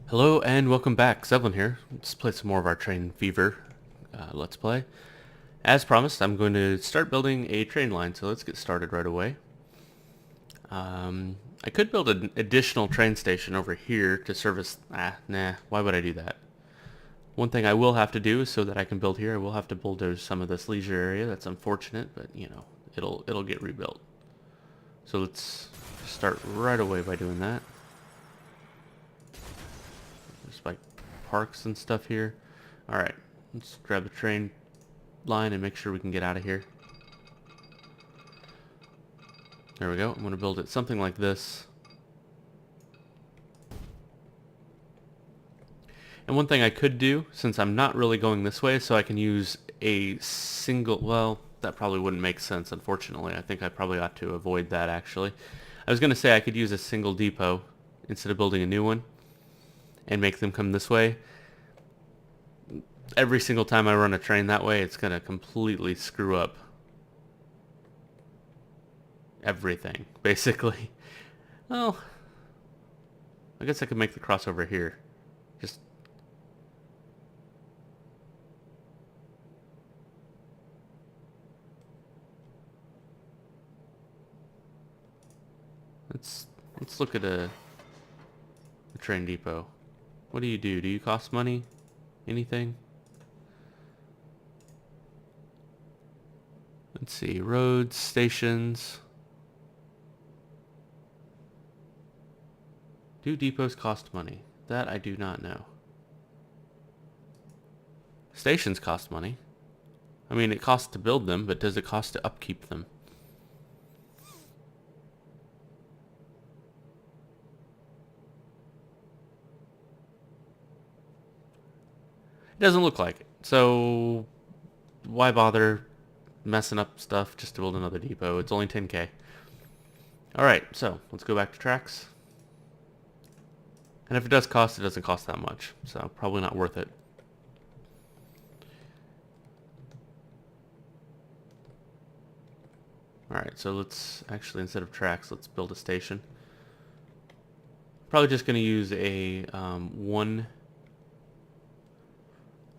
Hello and welcome back. Zevlin here. Let's play some more of our Train Fever Let's Play. As promised, I'm going to start building a train line, so let's get started right away. I could build an additional train station over here to service... nah, why would I do that? One thing I will have to do is so that I can build here, I will have to bulldoze some of this leisure area. That's unfortunate, but you know, it'll get rebuilt. So let's start right away by doing that. Just like parks and stuff here. Alright, let's grab the train line and make sure we can get out of here. There we go. I'm going to build it something like this. And one thing I could do, since I'm not really going this way, so I can use a single... Well, that probably wouldn't make sense, unfortunately. I think I probably ought to avoid that, actually. I was going to say I could use a single depot instead of building a new one and make them come this way. Every single time I run a train that way, it's going to completely screw up everything, basically. Well, I guess I could make the crossover here. Just... Let's look at a train depot. What do you do? Do you cost money? Anything? Let's see. Roads, stations. Do depots cost money? That I do not know. Stations cost money. I mean, it costs to build them, but does it cost to upkeep them? It doesn't look like it. So why bother messing up stuff just to build another depot? It's only 10k. Alright, so let's go back to tracks. And if it does cost, it doesn't cost that much. So probably not worth it. Alright, so let's actually, instead of tracks, let's build a station. Probably just going to use a one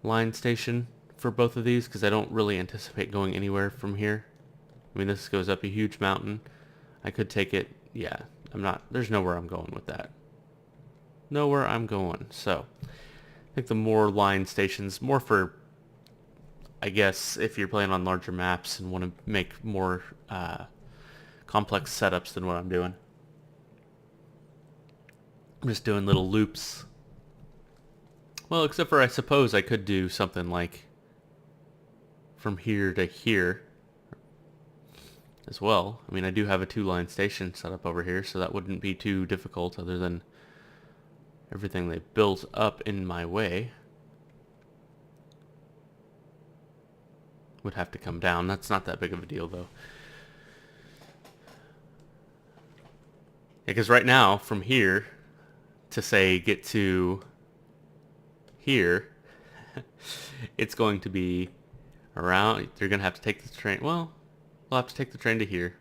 line station for both of these because I don't really anticipate going anywhere from here. I mean, this goes up a huge mountain. I could take it. Yeah, there's nowhere I'm going with that. Nowhere I'm going. So I think the more line stations, more for, I guess, if you're playing on larger maps and want to make more complex setups than what I'm doing. I'm just doing little loops. Well, except for I suppose I could do something like from here to here as well. I mean, I do have a two-line station set up over here, so that wouldn't be too difficult other than everything they built up in my way would have to come down. That's not that big of a deal, though. Because right now, from here to, say, get to here, it's going to be around... You're going to have to take the train... Well, we'll have to take the train to here.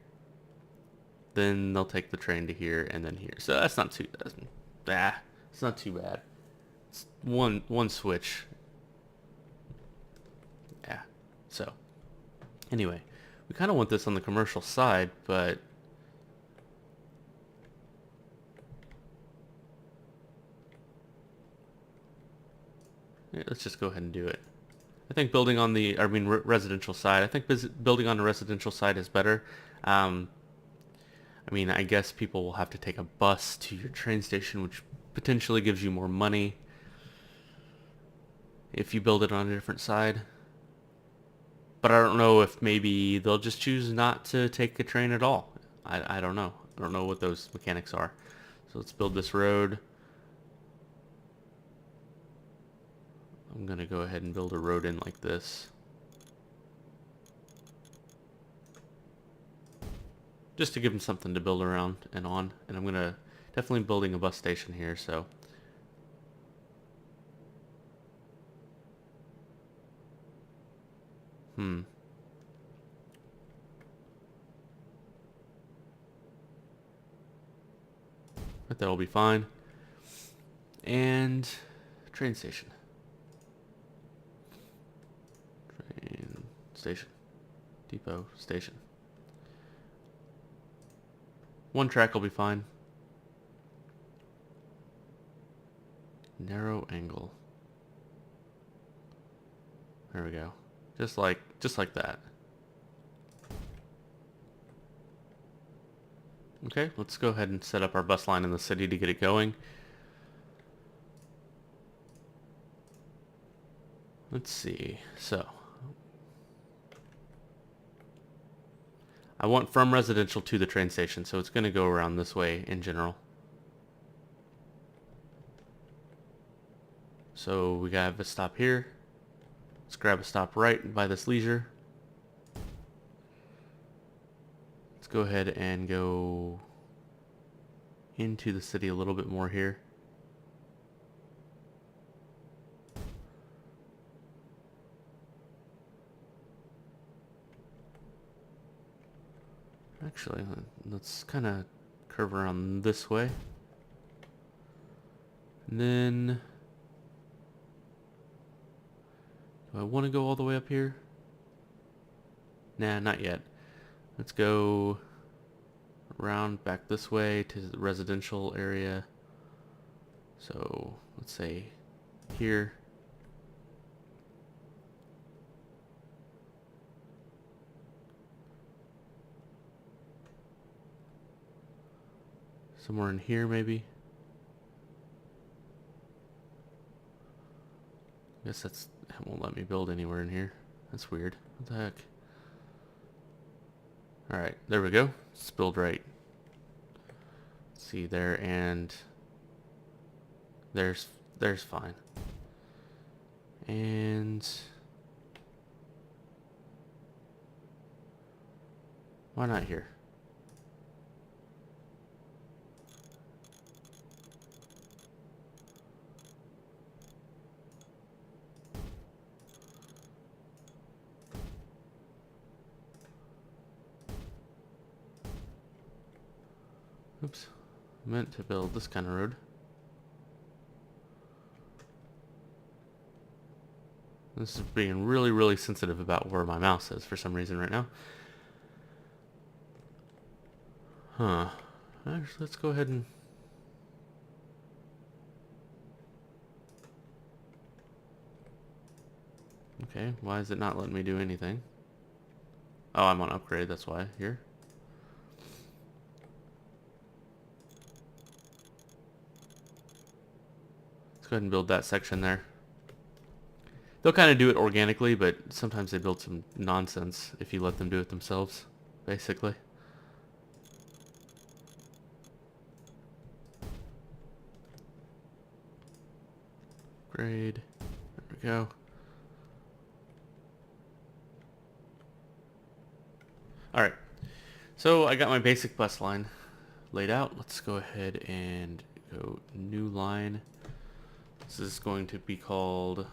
Then they'll take the train to here and then here. So that's not too... it's not too bad. It's one switch. Yeah. So, anyway, we kind of want this on the commercial side, but... Yeah, let's just go ahead and do it. I think building on the... residential side. I think building on the residential side is better. I mean, I guess people will have to take a bus to your train station, which potentially gives you more money if you build it on a different side. But I don't know if maybe they'll just choose not to take a train at all. I don't know. I don't know what those mechanics are. So let's build this road. I'm going to go ahead and build a road in like this. Just to give them something to build around and on. And I'm going to... Definitely building a bus station here, so... But that'll be fine. And And train station. Train station. Depot station. One track will be fine. Narrow angle. There we go. Just like that. Okay, let's go ahead and set up our bus line in the city to get it going. Let's see. So, I want from residential to the train station, so it's going to go around this way in general. So we have a stop here. Let's grab a stop right by this leisure. Let's go ahead and go into the city a little bit more here. Actually, let's kind of curve around this way. And then, do I want to go all the way up here? Nah, not yet. Let's go around back this way to the residential area. So, let's say here. Somewhere in here, maybe. I guess that won't let me build anywhere in here. That's weird. What the heck? Alright, there we go. Let's build right. See there, and there's fine. And why not here? Oops. I meant to build this kind of road. This is being really, really sensitive about where my mouse is for some reason right now. Huh. Actually, let's go ahead and... Okay, why is it not letting me do anything? Oh, I'm on upgrade, that's why. Here. Let's go ahead and build that section there. They'll kind of do it organically, but sometimes they build some nonsense if you let them do it themselves, basically. Grade. There we go. Alright. So I got my basic bus line laid out. Let's go ahead and go new line. This is going to be called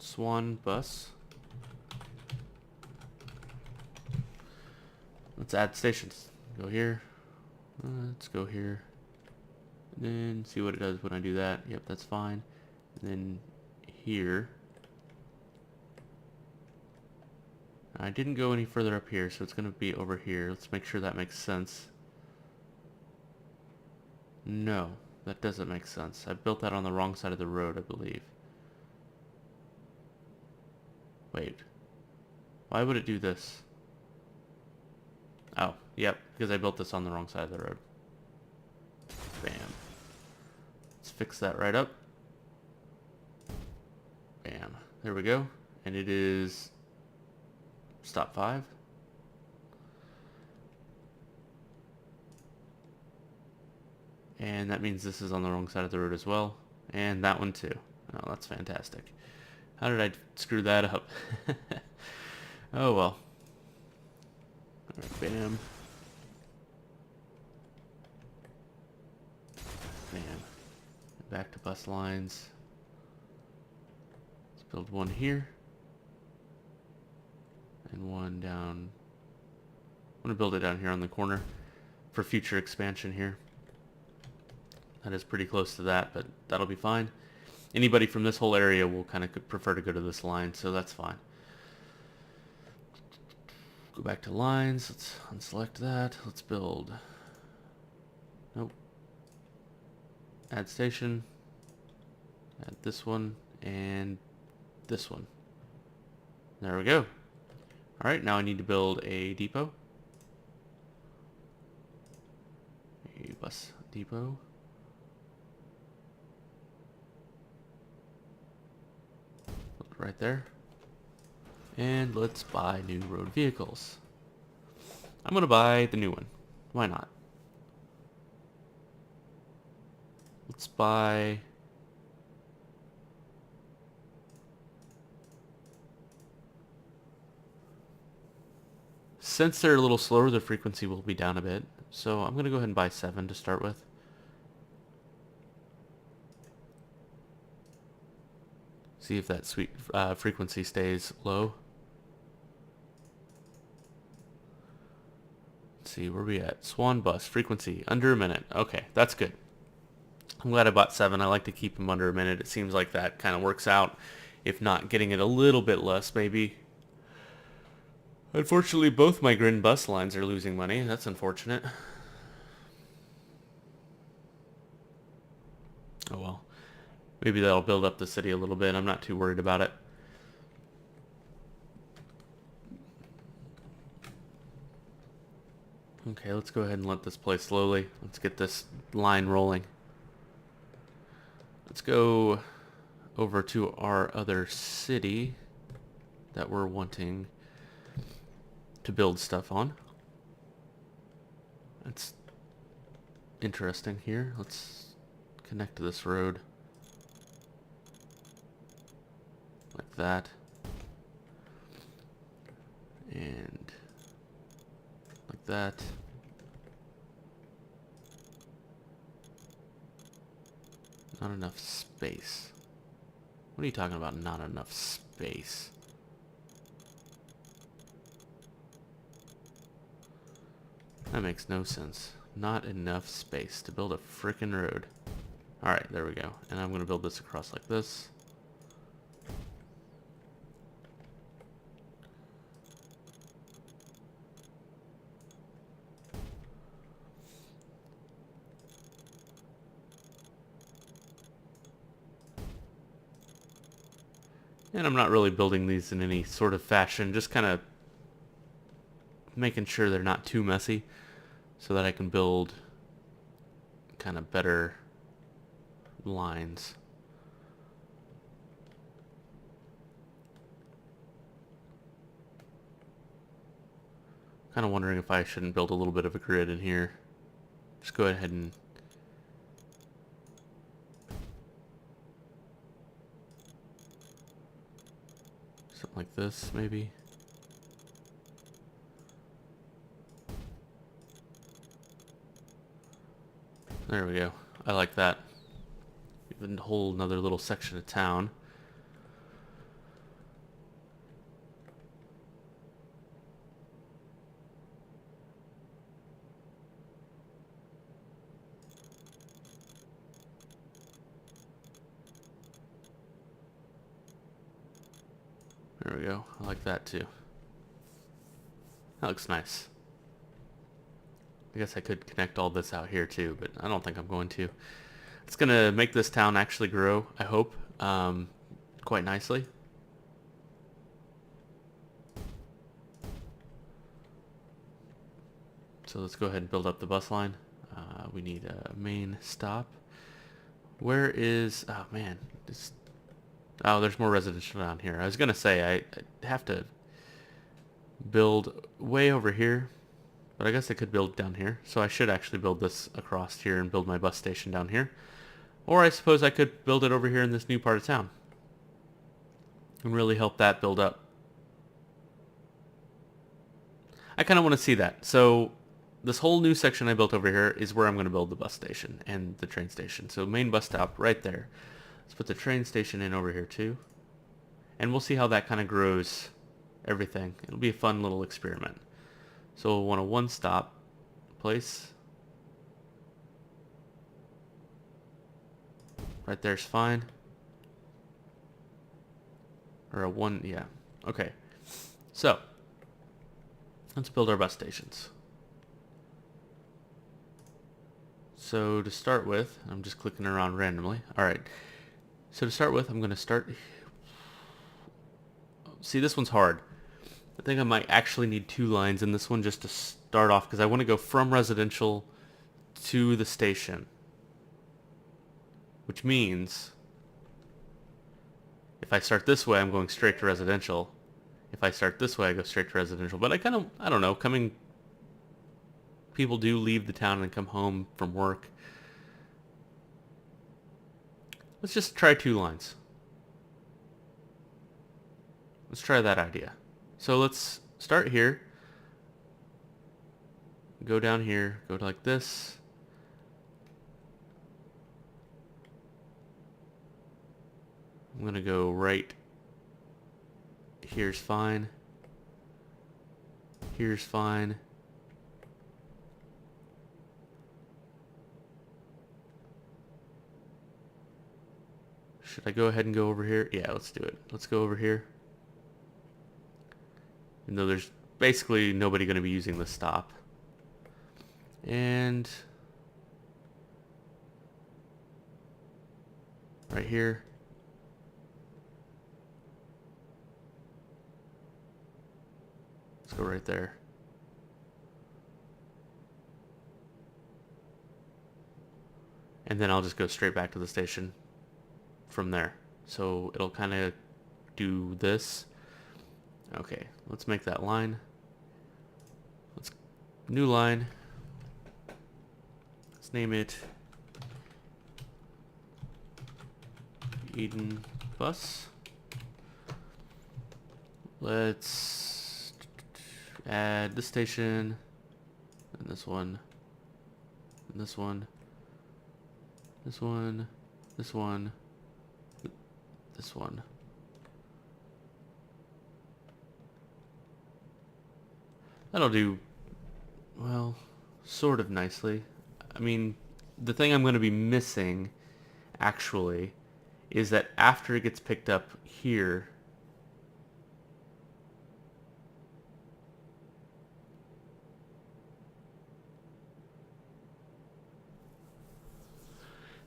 Swan Bus. Let's add stations. Go here. Let's go here. And then see what it does when I do that. Yep, that's fine. And then here. I didn't go any further up here, so it's going to be over here. Let's make sure that makes sense. No, that doesn't make sense. I built that on the wrong side of the road, I believe. Wait. Why would it do this? Oh, yep, because I built this on the wrong side of the road. Bam. Let's fix that right up. Bam. There we go. And it is stop 5. And that means this is on the wrong side of the road as well. And that one too. Oh, that's fantastic. How did I screw that up? Oh well. Alright, bam. Bam. Back to bus lines. Let's build one here. And one down. I'm going to build it down here on the corner for future expansion here. That is pretty close to that, but that'll be fine. Anybody from this whole area will kind of prefer to go to this line, so that's fine. Go back to lines. Let's unselect that. Let's build. Nope. Add station. Add this one and this one. There we go. Alright, now I need to build a depot. A bus depot. Right there. And let's buy new road vehicles. I'm gonna buy the new one. Why not? Let's buy... Since they're a little slower, the frequency will be down a bit. So I'm gonna go ahead and buy 7 to start with. See if that frequency stays low. Let's see, where are we at? Swan Bus, frequency, under a minute. Okay, that's good. I'm glad I bought 7. I like to keep them under a minute. It seems like that kind of works out. If not, getting it a little bit less, maybe. Unfortunately, both my Grin bus lines are losing money. That's unfortunate. Oh well. Maybe that'll build up the city a little bit. I'm not too worried about it. Okay, let's go ahead and let this play slowly. Let's get this line rolling. Let's go over to our other city that we're wanting to build stuff on. That's interesting here. Let's connect to this road. Like that. And like that. Not enough space. What are you talking about, not enough space? That makes no sense. Not enough space to build a frickin' road. Alright, there we go. And I'm going to build this across like this. And I'm not really building these in any sort of fashion, just kind of making sure they're not too messy so that I can build kind of better lines. Kind of wondering if I shouldn't build a little bit of a grid in here. Just go ahead and something like this, maybe. There we go. I like that. Even a whole another little section of town. There we go. I like that too. That looks nice. I guess I could connect all this out here too, but I don't think I'm going to. It's going to make this town actually grow, I hope, quite nicely. So let's go ahead and build up the bus line. We need a main stop. Where is... Oh, man. Oh, there's more residential down here. I was going to say, I have to build way over here. But I guess I could build down here. So I should actually build this across here and build my bus station down here. Or I suppose I could build it over here in this new part of town. And really help that build up. I kind of want to see that. So this whole new section I built over here is where I'm going to build the bus station and the train station. So main bus stop right there. Let's put the train station in over here too. And we'll see how that kind of grows everything. It'll be a fun little experiment. So we'll want a one-stop place. Right there's fine. Or a 1, yeah. Okay. So, let's build our bus stations. So to start with, I'm just clicking around randomly. Alright. So to start with, I'm going to start... See, this one's hard. I think I might actually need 2 lines in this one just to start off, because I want to go from residential to the station. Which means, if I start this way, I'm going straight to residential. If I start this way, I go straight to residential. But I don't know, people do leave the town and come home from work. Let's just try 2 lines. Let's try that idea. So let's start here. Go down here, go to like this. I'm gonna go right. Here's fine. Here's fine. Should I go ahead and go over here? Yeah, let's do it. Let's go over here. Even though there's basically nobody going to be using this stop. And right here. Let's go right there. And then I'll just go straight back to the station from there. So it'll kind of do this. Okay, let's make that line. New line. Let's name it Eden Bus. Let's add this station, and this one, and this one, this one, this one, this one. That'll do, well, sort of nicely. I mean, the thing I'm going to be missing, actually, is that after it gets picked up here,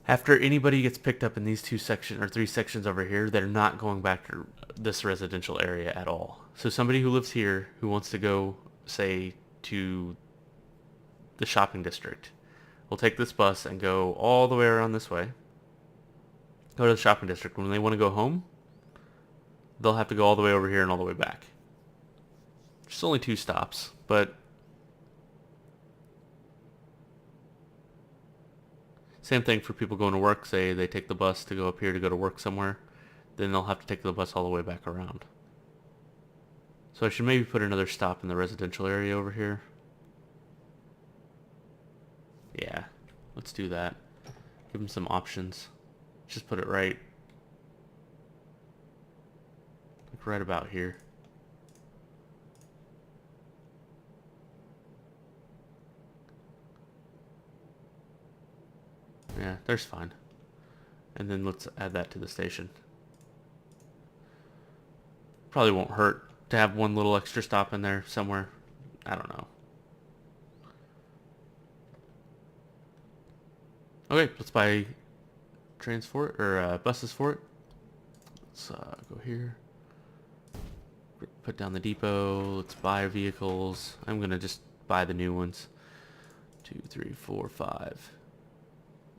after anybody gets picked up in these 2 sections or 3 sections over here, they're not going back to this residential area at all. So somebody who lives here who wants to go, say, to the shopping district will take this bus and go all the way around this way, go to the shopping district. When they want to go home, they'll have to go all the way over here and all the way back. It's only 2 stops, but same thing for people going to work. Say they take the bus to go up here to go to work somewhere, then they'll have to take the bus all the way back around. So I should maybe put another stop in the residential area over here. Yeah, let's do that. Give them some options. Just put it right about here. Yeah, there's fine. And then let's add that to the station. Probably won't hurt to have one little extra stop in there somewhere. I don't know. Okay, let's buy trains for it, or buses for it. Let's go here. Put down the depot. Let's buy vehicles. I'm gonna just buy the new ones. 2, 3, 4, 5.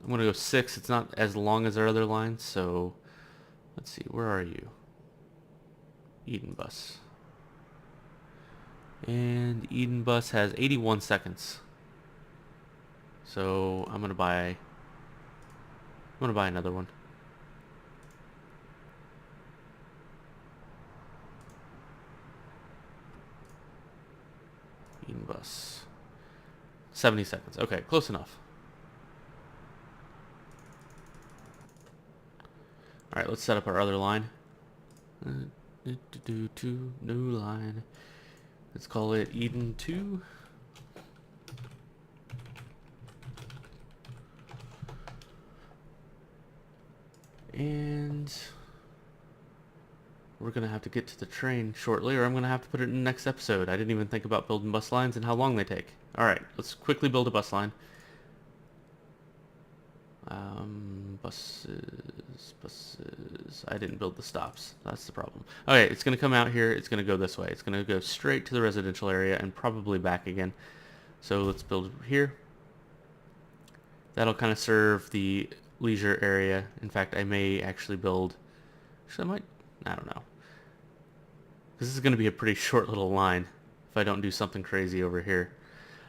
I'm gonna go 6. It's not as long as our other lines, so let's see. Where are you? Eden Bus. And Eden Bus has 81 seconds. So I'm gonna buy another one. Eden Bus. 70 seconds. Okay, close enough. Alright, let's set up our other line. New line. Let's call it Eden 2. And we're going to have to get to the train shortly, or I'm going to have to put it in the next episode. I didn't even think about building bus lines and how long they take. Alright, let's quickly build a bus line. Buses. I didn't build the stops. That's the problem. Okay, it's going to come out here. It's going to go this way. It's going to go straight to the residential area and probably back again. So let's build here. That'll kind of serve the leisure area. In fact, I may actually build... Actually, I don't know. This is going to be a pretty short little line if I don't do something crazy over here.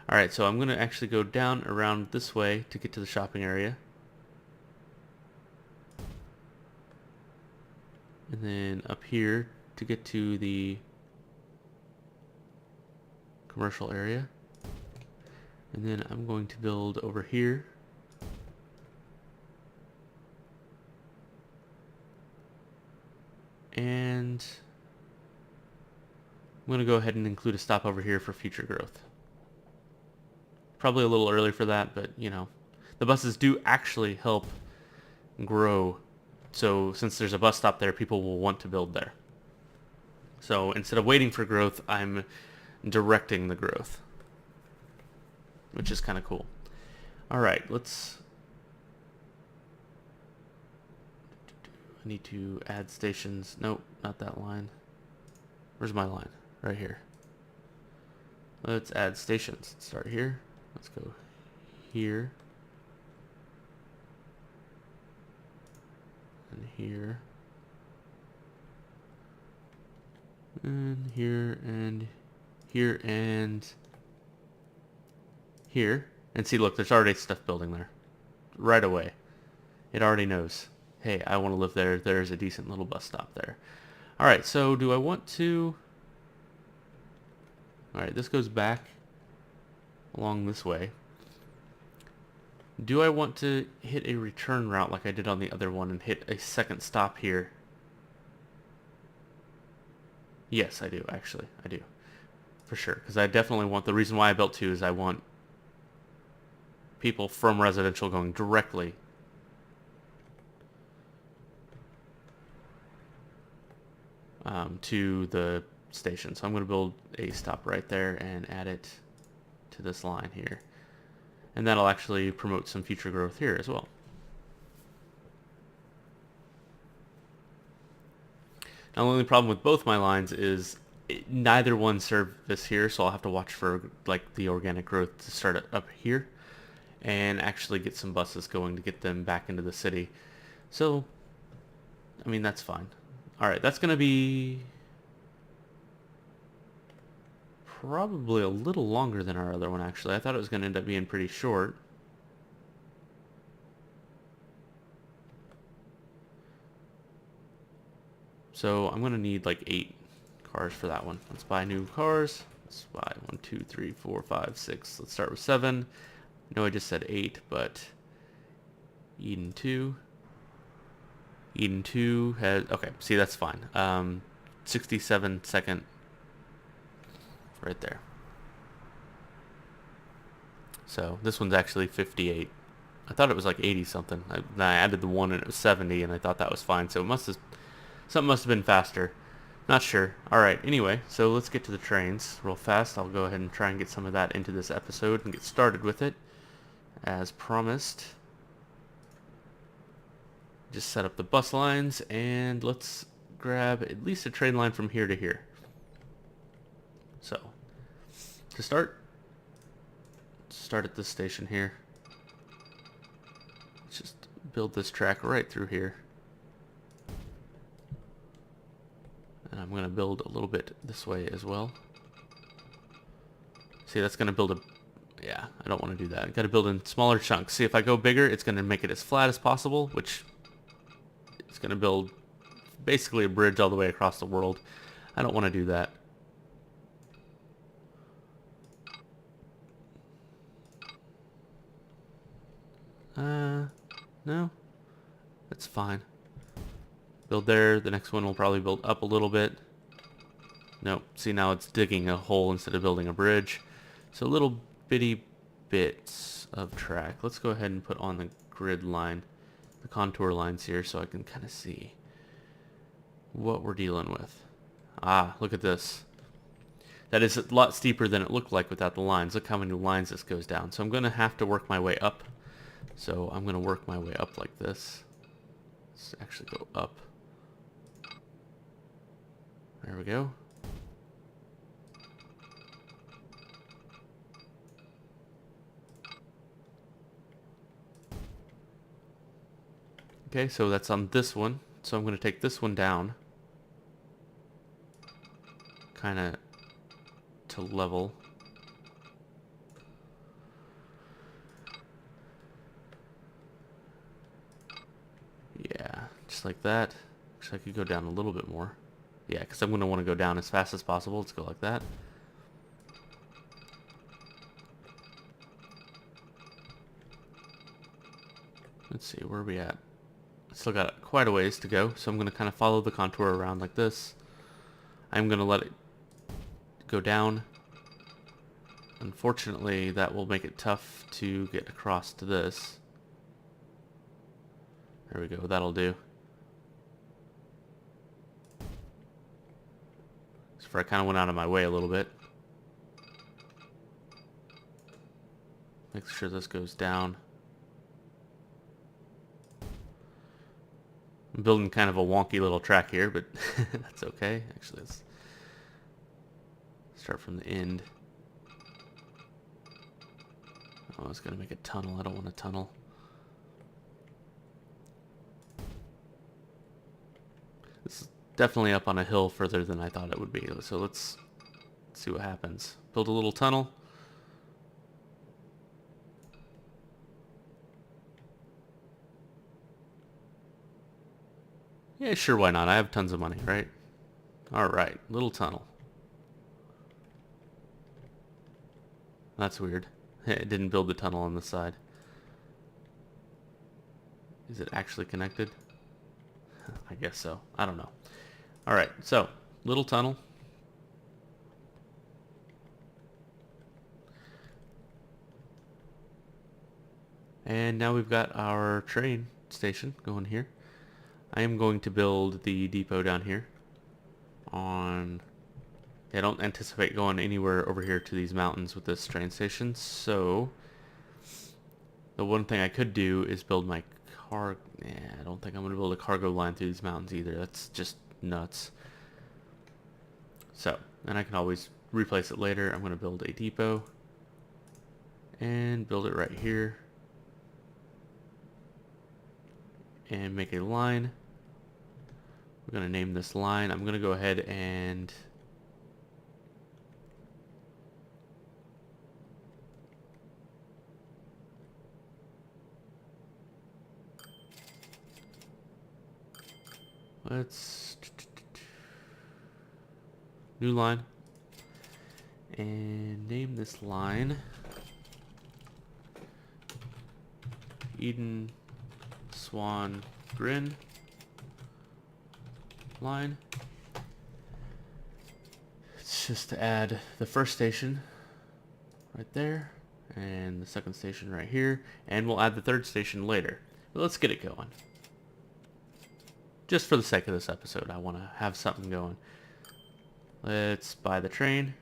Alright, so I'm going to actually go down around this way to get to the shopping area. And then up here to get to the commercial area. And then I'm going to build over here. And I'm going to go ahead and include a stop over here for future growth. Probably a little early for that, but you know, the buses do actually help grow. So since there's a bus stop there, people will want to build there. So instead of waiting for growth, I'm directing the growth, which is kind of cool. All right, I need to add stations. Nope, not that line. Where's my line? Right here. Let's add stations. Let's start here. Let's go here. And here. And here and here and here. And see, look, there's already stuff building there. Right away. It already knows. Hey, I want to live there. There's a decent little bus stop there. Alright, so do I want to... Alright, this goes back along this way. Do I want to hit a return route like I did on the other one and hit a second stop here? Yes, I do, actually. I do. For sure. Because I definitely want... The reason why I built two is I want people from residential going directly to the station. So I'm going to build a stop right there and add it to this line here. And that'll actually promote some future growth here as well. Now, the only problem with both my lines is neither one serve this here, so I'll have to watch for like the organic growth to start it up here and actually get some buses going to get them back into the city. So, I mean, that's fine. Alright, that's going to be probably a little longer than our other one, actually. I thought it was going to end up being pretty short. So I'm going to need like 8 cars for that one. Let's buy new cars. Let's buy 1, 2, 3, 4, 5, 6. Let's start with 7. I know I just said 8, but Eden 2. Eden 2 has... Okay, see, that's fine. 67 second right there. So this one's actually 58. I thought it was like 80 something. I added the 1 and it was 70, and I thought that was fine. So something must have been faster. Not sure. Alright, anyway, so let's get to the trains real fast. I'll go ahead and try and get some of that into this episode and get started with it, as promised. Just set up the bus lines, and let's grab at least a train line from here to here. So, to start at this station here. Let's just build this track right through here. And I'm going to build a little bit this way as well. See, that's going to build a... Yeah, I don't want to do that. I've got to build in smaller chunks. See, if I go bigger, it's going to make it as flat as possible, which is going to build basically a bridge all the way across the world. I don't want to do that. No. That's fine. Build there. The next one will probably build up a little bit. Nope. See, now it's digging a hole instead of building a bridge. So little bitty bits of track. Let's go ahead and put on the grid line the contour lines here so I can kind of see what we're dealing with. Ah, look at this. That is a lot steeper than it looked like without the lines. Look how many lines this goes down. So I'm going to have to work my way up. So I'm going to work my way up like this. Let's actually go up. There we go. Okay, so that's on this one. So I'm going to take this one down. Kind of to level. Yeah, just like that. Actually, I could go down a little bit more. Yeah, because I'm going to want to go down as fast as possible. Let's go like that. Let's see, where are we at? Still got quite a ways to go, so I'm going to kind of follow the contour around like this. I'm going to let it go down. Unfortunately, that will make it tough to get across to this. There we go, that'll do. So I kind of went out of my way a little bit. Make sure this goes down. I'm building kind of a wonky little track here, but that's okay. Actually, let's start from the end. Oh, I was going to make a tunnel. I don't want a tunnel. This is definitely up on a hill further than I thought it would be. So let's see what happens. Build a little tunnel. Yeah, sure, why not? I have tons of money, right? Alright, little tunnel. That's weird. It didn't build the tunnel on the side. Is it actually connected? I guess so. I don't know. Alright, so, little tunnel. And now we've got our train station going here. I am going to build the depot down here on... I don't anticipate going anywhere over here to these mountains with this train station, so the one thing I could do is build my car... I don't think I'm going to build a cargo line through these mountains either. That's just nuts. So, and I can always replace it later. I'm going to build a depot and build it right here and make a line. We're going to name this line. I'm going to go ahead and let's new line and name this line Eden Swan Grin line. It's just to add the first station right there and the second station right here, and we'll add the third station later. But let's get it going. Just for the sake of this episode, I want to have something going. Let's buy the train.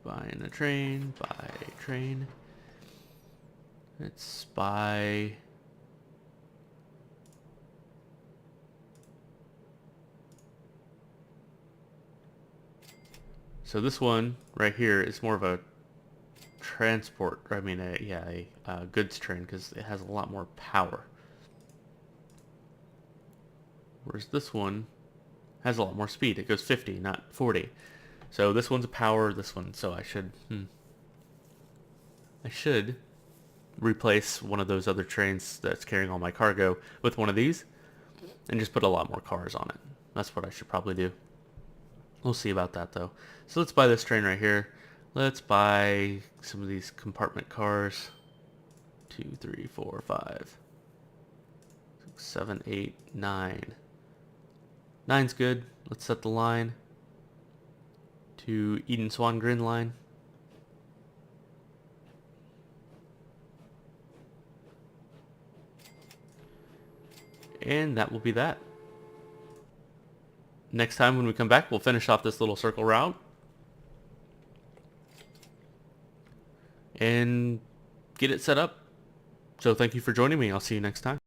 Buying a train, buy a train. Let's buy... So this one right here is more of a transport, I mean, a goods train, because it has a lot more power. Whereas this one has a lot more speed. It goes 50, not 40. So this one's a power, this one, so I should replace one of those other trains that's carrying all my cargo with one of these and just put a lot more cars on it. That's what I should probably do. We'll see about that though. So let's buy this train right here. Let's buy some of these compartment cars. 2, 3, 4, 5, 6, 7, 8, 9. 9's good. Let's set the line to Eden Swan Grin line. And that will be that. Next time when we come back, we'll finish off this little circle route. And get it set up. So thank you for joining me. I'll see you next time.